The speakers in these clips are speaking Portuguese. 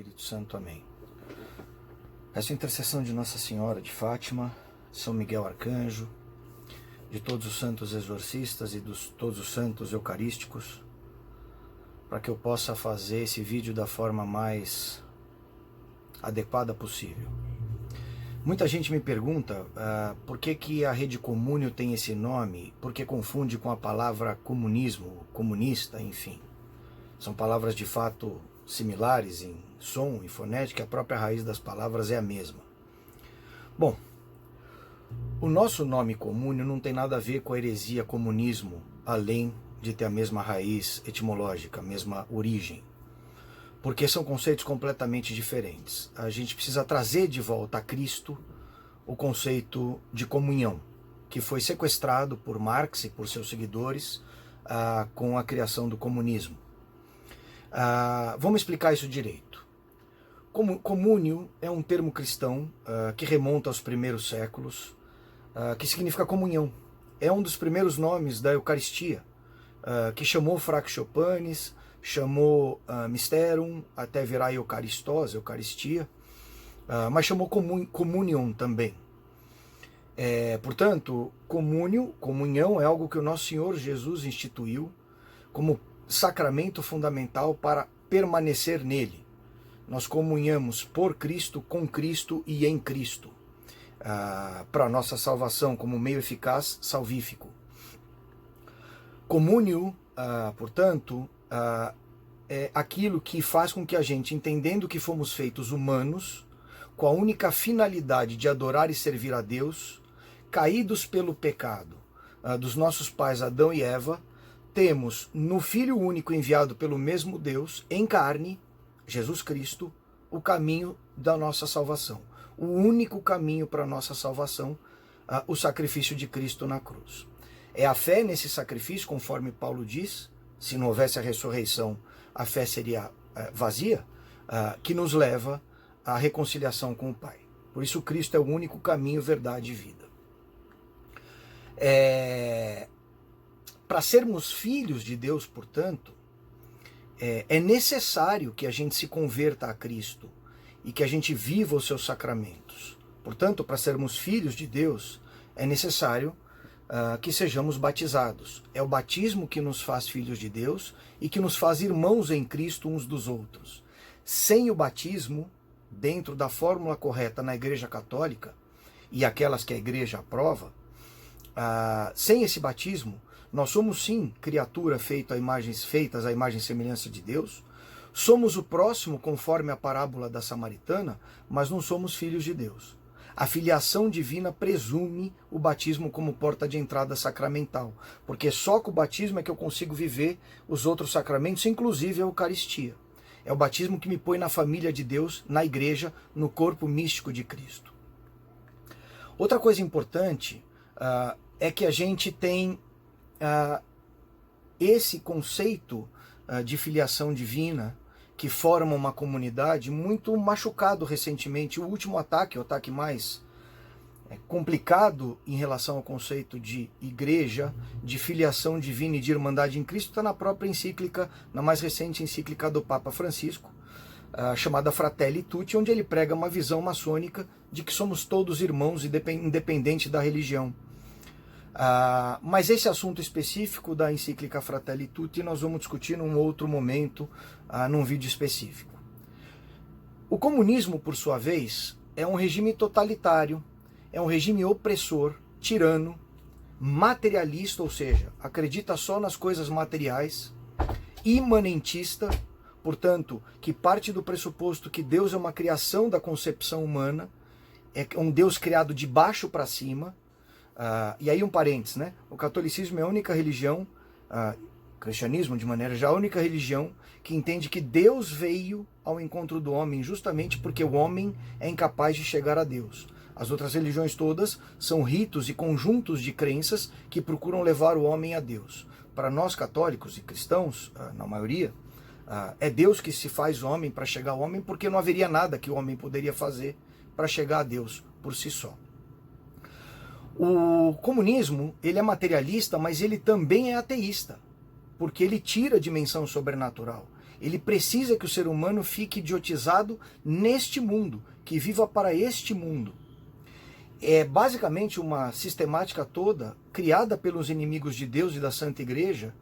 Espírito Santo. Amém. Peço a intercessão de Nossa Senhora de Fátima, São Miguel Arcanjo, de todos os santos exorcistas e de todos os santos eucarísticos, para que eu possa fazer esse vídeo da forma mais adequada possível. Muita gente me pergunta por que a Rede Comúnio tem esse nome, porque confunde com a palavra comunismo, comunista, enfim. São palavras de fato similares em som e fonética, a própria raiz das palavras é a mesma. Bom, o nosso nome Comúnio não tem nada a ver com a heresia comunismo, além de ter a mesma raiz etimológica, a mesma origem. Porque são conceitos completamente diferentes. A gente precisa trazer de volta a Cristo o conceito de comunhão, que foi sequestrado por Marx e por seus seguidores com a criação do comunismo. Vamos explicar isso direito. Comúnio é um termo cristão que remonta aos primeiros séculos, que significa comunhão. É um dos primeiros nomes da Eucaristia, que chamou Fractio Panis, chamou Mysterum, até virar Eucaristós, Eucaristia, mas chamou Communion também. Portanto, comunhão é algo que o nosso Senhor Jesus instituiu como sacramento fundamental para permanecer nele. Nós comunhamos por Cristo, com Cristo e em Cristo, para a nossa salvação como meio eficaz salvífico. Comúnio, portanto, é aquilo que faz com que a gente, entendendo que fomos feitos humanos, com a única finalidade de adorar e servir a Deus, caídos pelo pecado dos nossos pais Adão e Eva, temos no Filho único enviado pelo mesmo Deus, em carne, Jesus Cristo, o caminho da nossa salvação. O único caminho para a nossa salvação, o sacrifício de Cristo na cruz. É a fé nesse sacrifício, conforme Paulo diz, se não houvesse a ressurreição, a fé seria vazia, que nos leva à reconciliação com o Pai. Por isso Cristo é o único caminho, verdade e vida. Para sermos filhos de Deus, portanto, é necessário que a gente se converta a Cristo e que a gente viva os seus sacramentos. Portanto, para sermos filhos de Deus, é necessário que sejamos batizados. É o batismo que nos faz filhos de Deus e que nos faz irmãos em Cristo uns dos outros. Sem o batismo, dentro da fórmula correta na Igreja Católica, e aquelas que a Igreja aprova, sem esse batismo, nós somos sim criatura feitas à imagem e semelhança de Deus, somos o próximo conforme a parábola da Samaritana, mas não somos filhos de Deus. A filiação divina presume o batismo como porta de entrada sacramental, porque só com o batismo é que eu consigo viver os outros sacramentos, inclusive a Eucaristia. É o batismo que me põe na família de Deus, na igreja, no corpo místico de Cristo. Outra coisa importante é que a gente tem esse conceito de filiação divina, que forma uma comunidade, muito machucado recentemente. O último ataque, o ataque mais complicado em relação ao conceito de igreja, de filiação divina e de irmandade em Cristo, está na própria encíclica, na mais recente encíclica do Papa Francisco, chamada Fratelli Tutti, onde ele prega uma visão maçônica de que somos todos irmãos, independente da religião. Mas esse assunto específico da encíclica Fratelli Tutti nós vamos discutir num outro momento, num vídeo específico. O comunismo, por sua vez, é um regime totalitário, é um regime opressor, tirano, materialista, ou seja, acredita só nas coisas materiais, imanentista, portanto, que parte do pressuposto que Deus é uma criação da concepção humana, é um Deus criado de baixo para cima. E aí um parênteses, né? O catolicismo é a única religião, o cristianismo de maneira já, a única religião que entende que Deus veio ao encontro do homem justamente porque o homem é incapaz de chegar a Deus. As outras religiões todas são ritos e conjuntos de crenças que procuram levar o homem a Deus. Para nós católicos e cristãos, na maioria, é Deus que se faz homem para chegar ao homem, porque não haveria nada que o homem poderia fazer para chegar a Deus por si só. O comunismo, ele é materialista, mas ele também é ateísta, porque ele tira a dimensão sobrenatural. Ele precisa que o ser humano fique idiotizado neste mundo, que viva para este mundo. É basicamente uma sistemática toda criada pelos inimigos de Deus e da Santa Igreja,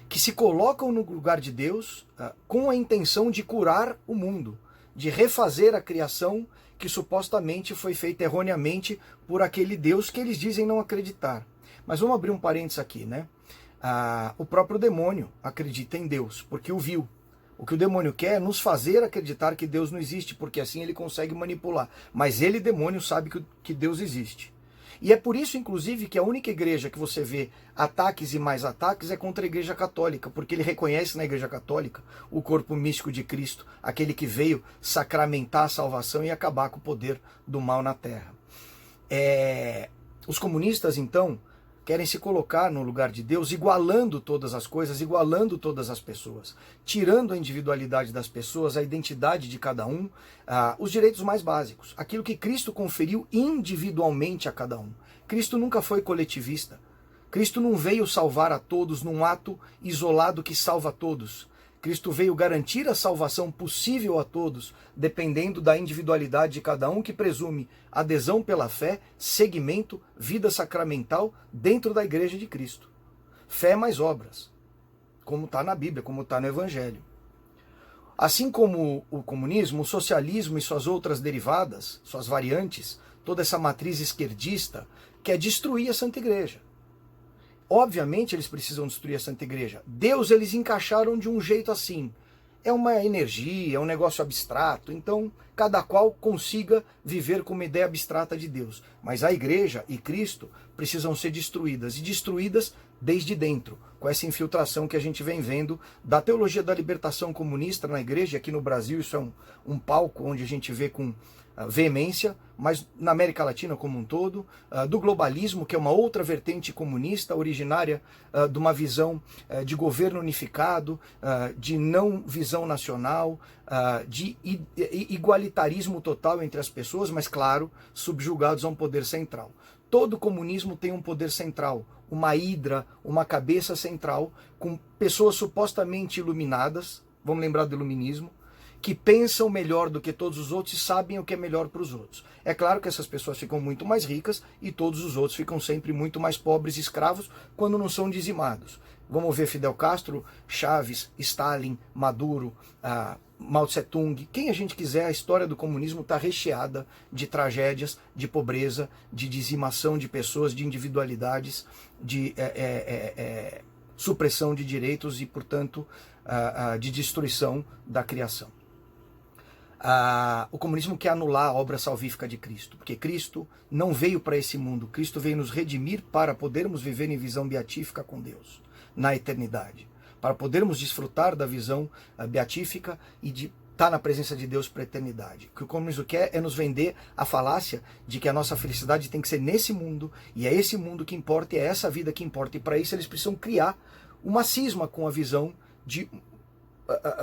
que se colocam no lugar de Deus com a intenção de curar o mundo, de refazer a criação que supostamente foi feita erroneamente por aquele Deus que eles dizem não acreditar. Mas vamos abrir um parênteses aqui, né? O próprio demônio acredita em Deus, porque o viu. O que o demônio quer é nos fazer acreditar que Deus não existe, porque assim ele consegue manipular. Mas ele, demônio, sabe que Deus existe. E é por isso, inclusive, que a única igreja que você vê ataques e mais ataques é contra a Igreja Católica, porque ele reconhece na Igreja Católica o corpo místico de Cristo, aquele que veio sacramentar a salvação e acabar com o poder do mal na Terra. Os comunistas, então, querem se colocar no lugar de Deus, igualando todas as coisas, igualando todas as pessoas, tirando a individualidade das pessoas, a identidade de cada um, os direitos mais básicos, aquilo que Cristo conferiu individualmente a cada um. Cristo nunca foi coletivista. Cristo não veio salvar a todos num ato isolado que salva a todos. Cristo veio garantir a salvação possível a todos, dependendo da individualidade de cada um, que presume adesão pela fé, seguimento, vida sacramental dentro da Igreja de Cristo. Fé mais obras, como está na Bíblia, como está no Evangelho. Assim como o comunismo, o socialismo e suas outras derivadas, suas variantes, toda essa matriz esquerdista, quer destruir a Santa Igreja. Obviamente eles precisam destruir a Santa Igreja. Deus eles encaixaram de um jeito assim. É uma energia, é um negócio abstrato, então cada qual consiga viver com uma ideia abstrata de Deus. Mas a Igreja e Cristo precisam ser destruídas, e destruídas desde dentro, com essa infiltração que a gente vem vendo da teologia da libertação comunista na Igreja. Aqui no Brasil isso é um palco onde a gente vê com veemência, mas na América Latina como um todo, do globalismo, que é uma outra vertente comunista, originária de uma visão de governo unificado, de não visão nacional, de igualitarismo total entre as pessoas, mas claro, subjugados a um poder central. Todo comunismo tem um poder central, uma hidra, uma cabeça central, com pessoas supostamente iluminadas, vamos lembrar do iluminismo, que pensam melhor do que todos os outros e sabem o que é melhor para os outros. É claro que essas pessoas ficam muito mais ricas e todos os outros ficam sempre muito mais pobres e escravos quando não são dizimados. Vamos ver Fidel Castro, Chaves, Stalin, Maduro, Mao Tse-tung, quem a gente quiser. A história do comunismo está recheada de tragédias, de pobreza, de dizimação de pessoas, de individualidades, de supressão de direitos e, portanto, de destruição da criação. O comunismo quer anular a obra salvífica de Cristo, porque Cristo não veio para esse mundo, Cristo veio nos redimir para podermos viver em visão beatífica com Deus, na eternidade, para podermos desfrutar da visão beatífica e de estar na presença de Deus para a eternidade. O que o comunismo quer é nos vender a falácia de que a nossa felicidade tem que ser nesse mundo, e é esse mundo que importa, e é essa vida que importa, e para isso eles precisam criar uma cisma com a visão de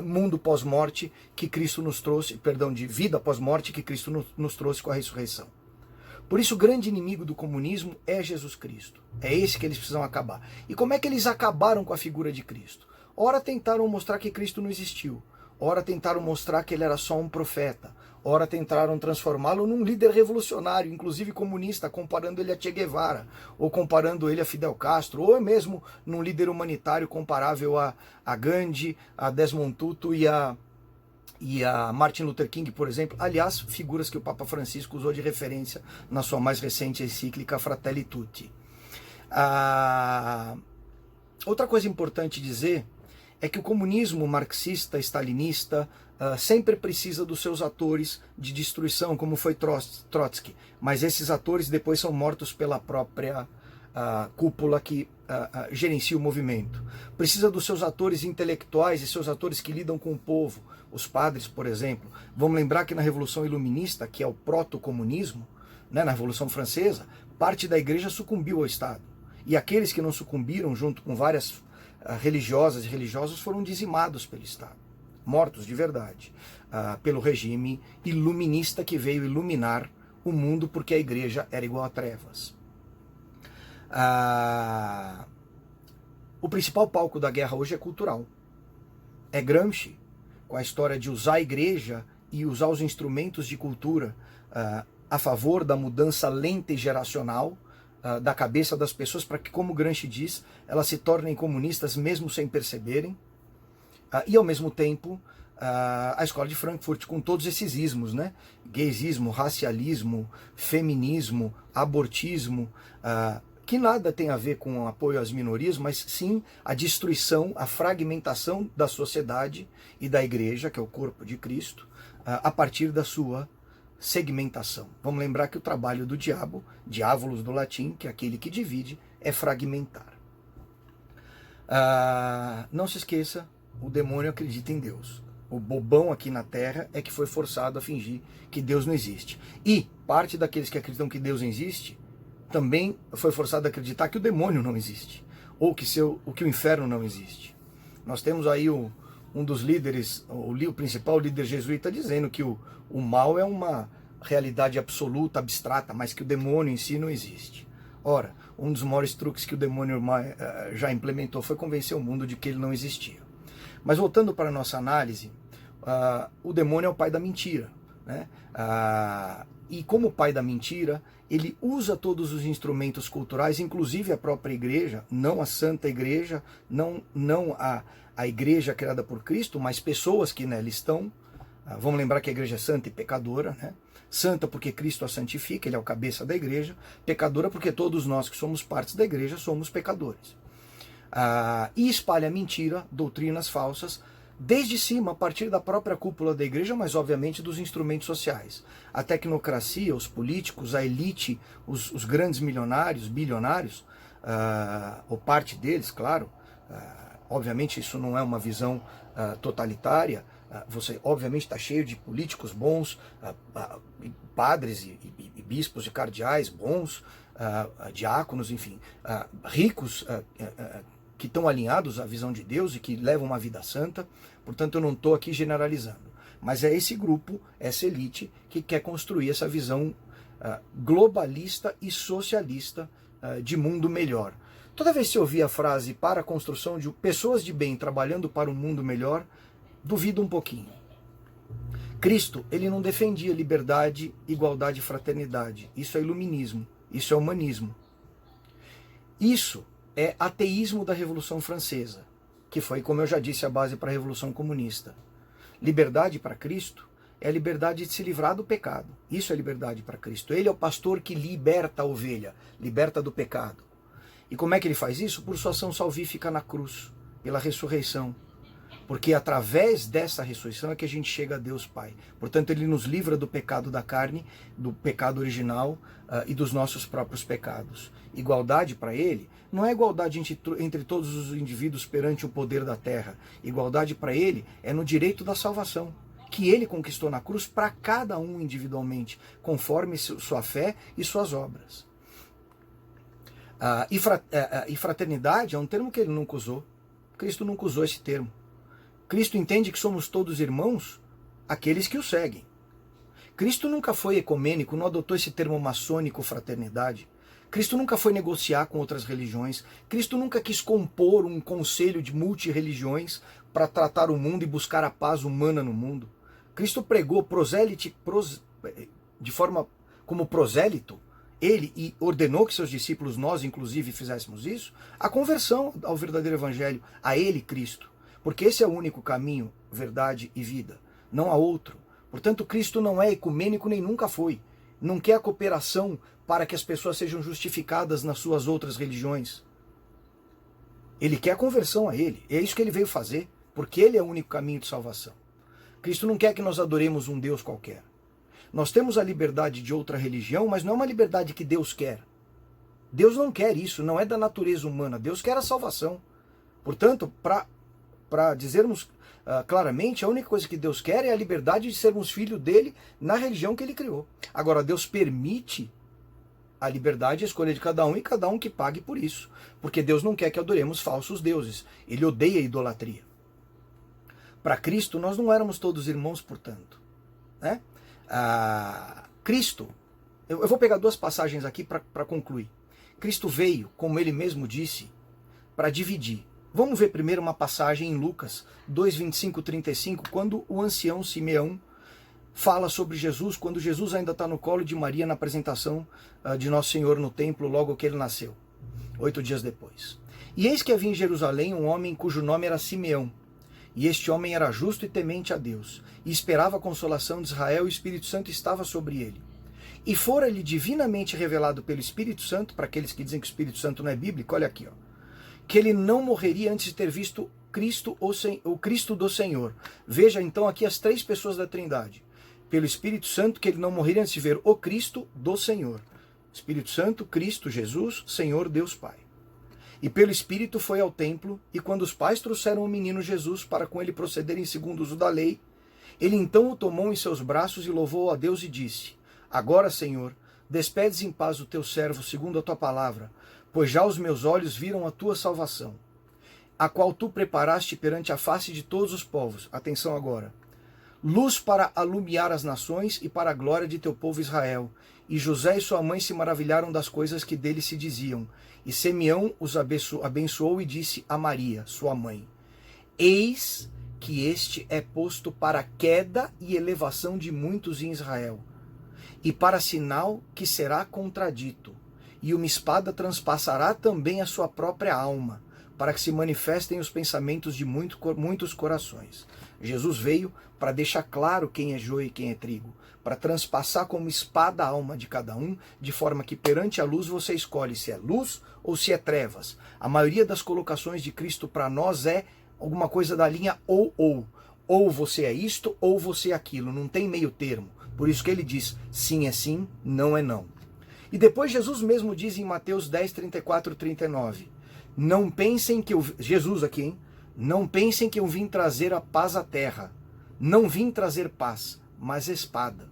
mundo pós-morte que Cristo nos trouxe, perdão, de vida pós-morte que Cristo nos trouxe com a ressurreição. Por isso o grande inimigo do comunismo é Jesus Cristo. É esse que eles precisam acabar. E como é que eles acabaram com a figura de Cristo? Ora tentaram mostrar que Cristo não existiu. Ora tentaram mostrar que ele era só um profeta. Ora tentaram transformá-lo num líder revolucionário, inclusive comunista, comparando ele a Che Guevara, ou comparando ele a Fidel Castro, ou mesmo num líder humanitário comparável a Gandhi, a Desmond Tutu e a Martin Luther King, por exemplo. Aliás, figuras que o Papa Francisco usou de referência na sua mais recente encíclica Fratelli Tutti. Outra coisa importante dizer é que o comunismo marxista, stalinista, sempre precisa dos seus atores de destruição, como foi Trotsky, mas esses atores depois são mortos pela própria cúpula que gerencia o movimento. Precisa dos seus atores intelectuais e seus atores que lidam com o povo, os padres, por exemplo. Vamos lembrar que na Revolução Iluminista, que é o proto-comunismo, né, na Revolução Francesa, parte da igreja sucumbiu ao Estado. E aqueles que não sucumbiram, junto com várias religiosas e religiosos, foram dizimados pelo Estado, mortos de verdade, pelo regime iluminista que veio iluminar o mundo porque a igreja era igual a trevas. O principal palco da guerra hoje é cultural. É Gramsci, com a história de usar a igreja e usar os instrumentos de cultura a favor da mudança lenta e geracional da cabeça das pessoas, para que, como Gramsci diz, elas se tornem comunistas mesmo sem perceberem. E ao mesmo tempo, a escola de Frankfurt com todos esses ismos, né? Gaysismo, racialismo, feminismo, abortismo, que nada tem a ver com apoio às minorias, mas sim a destruição, a fragmentação da sociedade e da igreja, que é o corpo de Cristo, a partir da sua segmentação. Vamos lembrar que o trabalho do diabo, diabolos do latim, que é aquele que divide, é fragmentar. Não se esqueça, o demônio acredita em Deus. O bobão aqui na Terra é que foi forçado a fingir que Deus não existe. E parte daqueles que acreditam que Deus existe também foi forçado a acreditar que o demônio não existe, ou que o inferno não existe. Nós temos aí um dos líderes, o principal líder jesuíta, dizendo que o mal é uma realidade absoluta, abstrata, mas que o demônio em si não existe. Ora, um dos maiores truques que o demônio já implementou foi convencer o mundo de que ele não existia. Mas voltando para a nossa análise, o demônio é o pai da mentira, né? E como pai da mentira, ele usa todos os instrumentos culturais, inclusive a própria igreja, não a santa igreja, não a igreja criada por Cristo, mas pessoas que nela estão. Vamos lembrar que a igreja é santa e pecadora, né? Santa porque Cristo a santifica, ele é o cabeça da igreja. Pecadora porque todos nós que somos partes da igreja somos pecadores. E espalha mentira, doutrinas falsas, desde cima, a partir da própria cúpula da igreja, mas obviamente dos instrumentos sociais. A tecnocracia, os políticos, a elite, os grandes milionários, bilionários, ou parte deles, claro. Obviamente isso não é uma visão totalitária. Você obviamente está cheio de políticos bons, padres e bispos e cardeais bons, diáconos, enfim, ricos que estão alinhados à visão de Deus e que levam uma vida santa. Portanto, eu não estou aqui generalizando. Mas é esse grupo, essa elite, que quer construir essa visão globalista e socialista de mundo melhor. Toda vez que eu ouvir a frase para a construção de pessoas de bem trabalhando para um mundo melhor, duvido um pouquinho. Cristo, ele não defendia liberdade, igualdade e fraternidade. Isso é iluminismo, isso é humanismo. Isso é ateísmo da Revolução Francesa, que foi, como eu já disse, a base para a Revolução Comunista. Liberdade para Cristo é a liberdade de se livrar do pecado. Isso é liberdade para Cristo. Ele é o pastor que liberta a ovelha, liberta do pecado. E como é que ele faz isso? Por sua ação salvífica na cruz, pela ressurreição. Porque através dessa ressurreição é que a gente chega a Deus Pai. Portanto, ele nos livra do pecado da carne, do pecado original e dos nossos próprios pecados. Igualdade para ele não é igualdade entre todos os indivíduos perante o poder da terra. Igualdade para ele é no direito da salvação, que ele conquistou na cruz para cada um individualmente, conforme sua fé e suas obras. E fraternidade é um termo que ele nunca usou. Cristo nunca usou esse termo. Cristo entende que somos todos irmãos, aqueles que o seguem. Cristo nunca foi ecumênico, não adotou esse termo maçônico, fraternidade. Cristo nunca foi negociar com outras religiões. Cristo nunca quis compor um conselho de multireligiões para tratar o mundo e buscar a paz humana no mundo. Cristo pregou de forma como prosélito, ele ordenou que seus discípulos, nós inclusive, fizéssemos isso, a conversão ao verdadeiro evangelho, a ele, Cristo. Porque esse é o único caminho, verdade e vida. Não há outro. Portanto, Cristo não é ecumênico nem nunca foi. Não quer a cooperação para que as pessoas sejam justificadas nas suas outras religiões. Ele quer a conversão a ele. É isso que ele veio fazer, porque ele é o único caminho de salvação. Cristo não quer que nós adoremos um Deus qualquer. Nós temos a liberdade de outra religião, mas não é uma liberdade que Deus quer. Deus não quer isso, não é da natureza humana. Deus quer a salvação. Portanto, para dizermos claramente, a única coisa que Deus quer é a liberdade de sermos filhos dele na religião que ele criou. Agora, Deus permite a liberdade e a escolha de cada um e cada um que pague por isso. Porque Deus não quer que adoremos falsos deuses. Ele odeia a idolatria. Para Cristo, nós não éramos todos irmãos, portanto. Né? Cristo, eu vou pegar duas passagens aqui para concluir. Cristo veio, como ele mesmo disse, para dividir. Vamos ver primeiro uma passagem em Lucas 2, 25, 35, quando o ancião Simeão fala sobre Jesus, quando Jesus ainda está no colo de Maria na apresentação de Nosso Senhor no templo, logo que ele nasceu, 8 dias depois. E eis que havia em Jerusalém um homem cujo nome era Simeão, e este homem era justo e temente a Deus, e esperava a consolação de Israel, e o Espírito Santo estava sobre ele. E fora-lhe divinamente revelado pelo Espírito Santo, para aqueles que dizem que o Espírito Santo não é bíblico, olha aqui, ó, que ele não morreria antes de ter visto Cristo, o Cristo do Senhor. Veja então aqui as três pessoas da Trindade. Pelo Espírito Santo, que ele não morreria antes de ver o Cristo do Senhor. Espírito Santo, Cristo, Jesus, Senhor, Deus Pai. E pelo Espírito foi ao templo, e quando os pais trouxeram o menino Jesus para com ele procederem segundo o uso da lei, ele então o tomou em seus braços e louvou a Deus e disse: Agora, Senhor, despedes em paz o teu servo segundo a tua palavra, pois já os meus olhos viram a tua salvação, a qual tu preparaste perante a face de todos os povos. Atenção agora. Luz para alumiar as nações e para a glória de teu povo Israel. E José e sua mãe se maravilharam das coisas que dele se diziam. E Simeão os abençoou e disse a Maria, sua mãe: Eis que este é posto para a queda e elevação de muitos em Israel, e para sinal que será contradito. E uma espada transpassará também a sua própria alma, para que se manifestem os pensamentos de muitos corações. Jesus veio para deixar claro quem é joio e quem é trigo, para transpassar como espada a alma de cada um, de forma que perante a luz você escolhe se é luz ou se é trevas. A maioria das colocações de Cristo para nós é alguma coisa da linha ou. Ou você é isto ou você é aquilo, não tem meio termo. Por isso que ele diz, sim é sim, não é não. E depois Jesus mesmo diz em Mateus 10, 34, 39, não pensem que eu... Jesus aqui, hein? Não pensem que eu vim trazer a paz à terra. Não vim trazer paz, mas espada.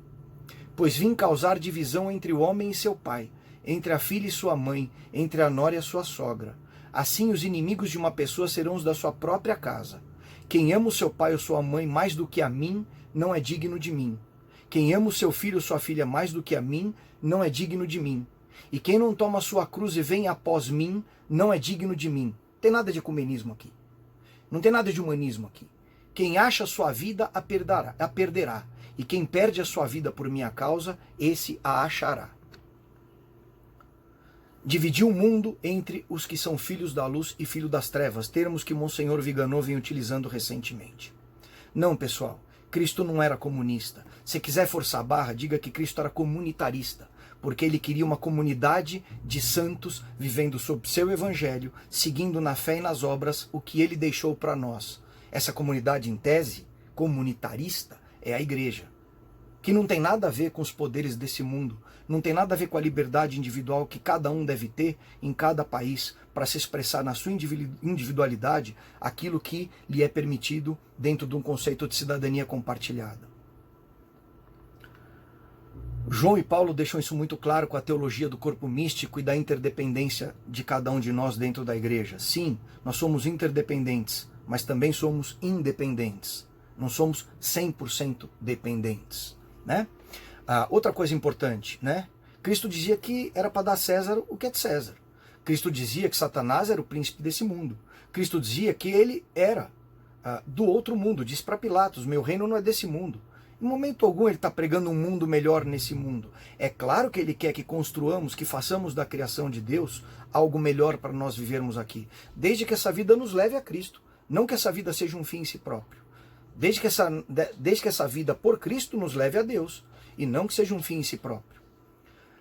Pois vim causar divisão entre o homem e seu pai, entre a filha e sua mãe, entre a nora e a sua sogra. Assim os inimigos de uma pessoa serão os da sua própria casa. Quem ama o seu pai ou sua mãe mais do que a mim, não é digno de mim. Quem ama o seu filho ou sua filha mais do que a mim, não é digno de mim. E quem não toma a sua cruz e vem após mim, não é digno de mim. Não tem nada de ecumenismo aqui. Não tem nada de humanismo aqui. Quem acha a sua vida, a perderá. E quem perde a sua vida por minha causa, esse a achará. Dividiu o mundo entre os que são filhos da luz e filhos das trevas, termos que Monsenhor Viganò vem utilizando recentemente. Não, pessoal. Cristo não era comunista. Se quiser forçar a barra, diga que Cristo era comunitarista, porque ele queria uma comunidade de santos vivendo sob seu evangelho, seguindo na fé e nas obras o que ele deixou para nós. Essa comunidade, em tese, comunitarista, é a igreja, que não tem nada a ver com os poderes desse mundo, não tem nada a ver com a liberdade individual que cada um deve ter em cada país para se expressar na sua individualidade aquilo que lhe é permitido dentro de um conceito de cidadania compartilhada. João e Paulo deixam isso muito claro com a teologia do corpo místico e da interdependência de cada um de nós dentro da igreja. Sim, nós somos interdependentes, mas também somos independentes. Não somos 100% dependentes, né? Outra coisa importante, né? Cristo dizia que era para dar a César o que é de César. Cristo dizia que Satanás era o príncipe desse mundo. Cristo dizia que ele era do outro mundo. Diz para Pilatos, meu reino não é desse mundo. Em momento algum ele está pregando um mundo melhor nesse mundo. É claro que ele quer que construamos, que façamos da criação de Deus algo melhor para nós vivermos aqui. Desde que essa vida nos leve a Cristo. Não que essa vida seja um fim em si próprio. Desde que essa vida por Cristo nos leve a Deus. E não que seja um fim em si próprio.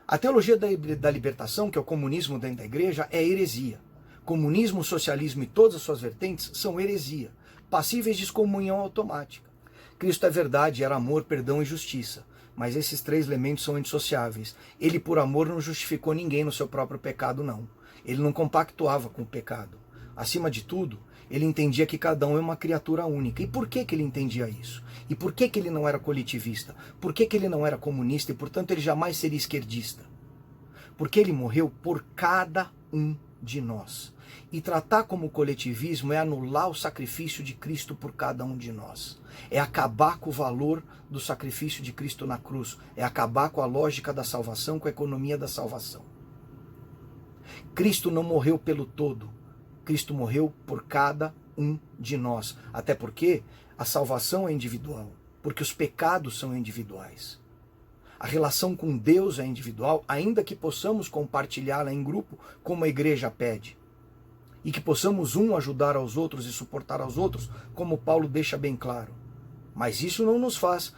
A teologia da libertação, que é o comunismo dentro da igreja, é heresia. Comunismo, socialismo e todas as suas vertentes são heresia, passíveis de excomunhão automática. Cristo é verdade, era amor, perdão e justiça. Mas esses três elementos são indissociáveis. Ele, por amor, não justificou ninguém no seu próprio pecado, não. Ele não compactuava com o pecado. Acima de tudo, ele entendia que cada um é uma criatura única. E por que ele entendia isso? E por que ele não era coletivista? Por que ele não era comunista e, portanto, ele jamais seria esquerdista? Porque ele morreu por cada um de nós. E tratar como coletivismo é anular o sacrifício de Cristo por cada um de nós. É acabar com o valor do sacrifício de Cristo na cruz. É acabar com a lógica da salvação, com a economia da salvação. Cristo não morreu pelo todo. Cristo morreu por cada um de nós. Até porque a salvação é individual, porque os pecados são individuais. A relação com Deus é individual, ainda que possamos compartilhá-la em grupo, como a igreja pede. E que possamos ajudar aos outros e suportar aos outros, como Paulo deixa bem claro. Mas isso não nos faz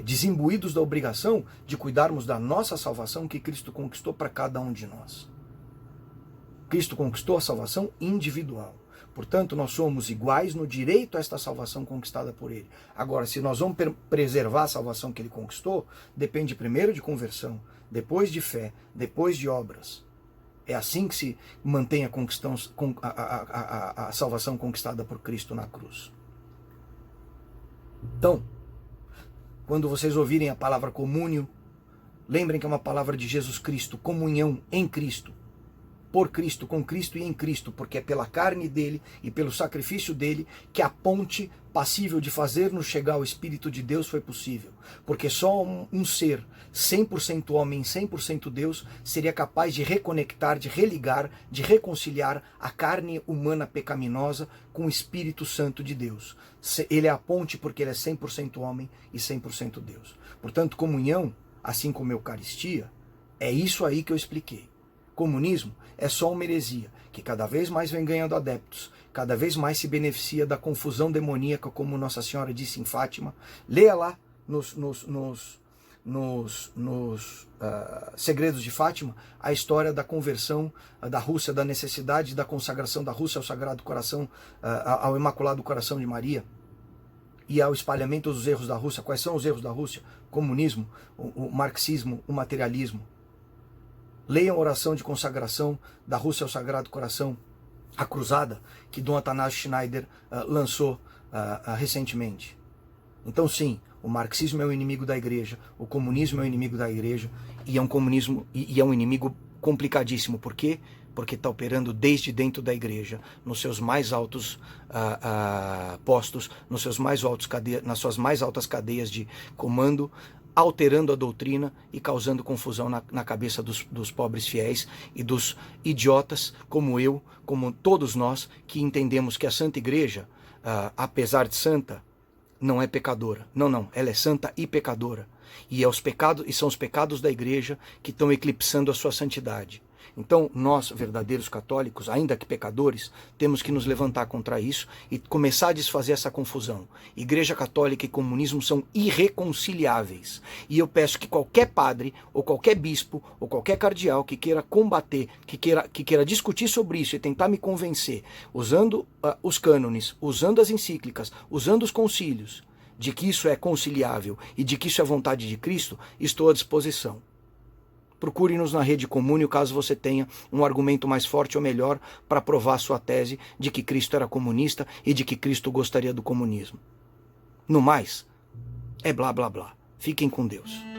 desimbuídos da obrigação de cuidarmos da nossa salvação que Cristo conquistou para cada um de nós. Cristo conquistou a salvação individual. Portanto, nós somos iguais no direito a esta salvação conquistada por Ele. Agora, se nós vamos preservar a salvação que Ele conquistou, depende primeiro de conversão, depois de fé, depois de obras. É assim que se mantém a salvação conquistada por Cristo na cruz. Então, quando vocês ouvirem a palavra comúnio, lembrem que é uma palavra de Jesus Cristo, comunhão em Cristo, por Cristo, com Cristo e em Cristo, porque é pela carne dele e pelo sacrifício dele que a ponte passível de fazer-nos chegar ao Espírito de Deus foi possível. Porque só um ser 100% homem, 100% Deus, seria capaz de reconectar, de religar, de reconciliar a carne humana pecaminosa com o Espírito Santo de Deus. Ele é a ponte porque ele é 100% homem e 100% Deus. Portanto, comunhão, assim como Eucaristia, é isso aí que eu expliquei. Comunismo é só uma heresia, que cada vez mais vem ganhando adeptos, cada vez mais se beneficia da confusão demoníaca, como Nossa Senhora disse em Fátima. Leia lá nos Segredos de Fátima a história da conversão da Rússia, da necessidade da consagração da Rússia ao Sagrado Coração, ao Imaculado Coração de Maria, e ao espalhamento dos erros da Rússia. Quais são os erros da Rússia? O comunismo, o marxismo, o materialismo. Leiam a oração de consagração da Rússia ao Sagrado Coração, a cruzada que Dom Atanásio Schneider lançou recentemente. Então sim, o marxismo é o inimigo da igreja, o comunismo é o inimigo da igreja, e é um comunismo e é um inimigo complicadíssimo. Por quê? Porque está operando desde dentro da igreja, nos seus mais altos postos, nas suas mais altas cadeias de comando, alterando a doutrina e causando confusão na cabeça dos pobres fiéis e dos idiotas como eu, como todos nós, que entendemos que a Santa Igreja, apesar de santa, não é pecadora. Não, ela é santa e pecadora. E são os pecados da Igreja que estão eclipsando a sua santidade. Então, nós, verdadeiros católicos, ainda que pecadores, temos que nos levantar contra isso e começar a desfazer essa confusão. Igreja Católica e comunismo são irreconciliáveis. E eu peço que qualquer padre, ou qualquer bispo, ou qualquer cardeal que queira combater, que queira discutir sobre isso e tentar me convencer, usando os cânones, usando as encíclicas, usando os concílios, de que isso é conciliável e de que isso é vontade de Cristo, estou à disposição. Procure-nos na Rede Comúnio caso você tenha um argumento mais forte ou melhor para provar sua tese de que Cristo era comunista e de que Cristo gostaria do comunismo. No mais, é blá blá blá. Fiquem com Deus.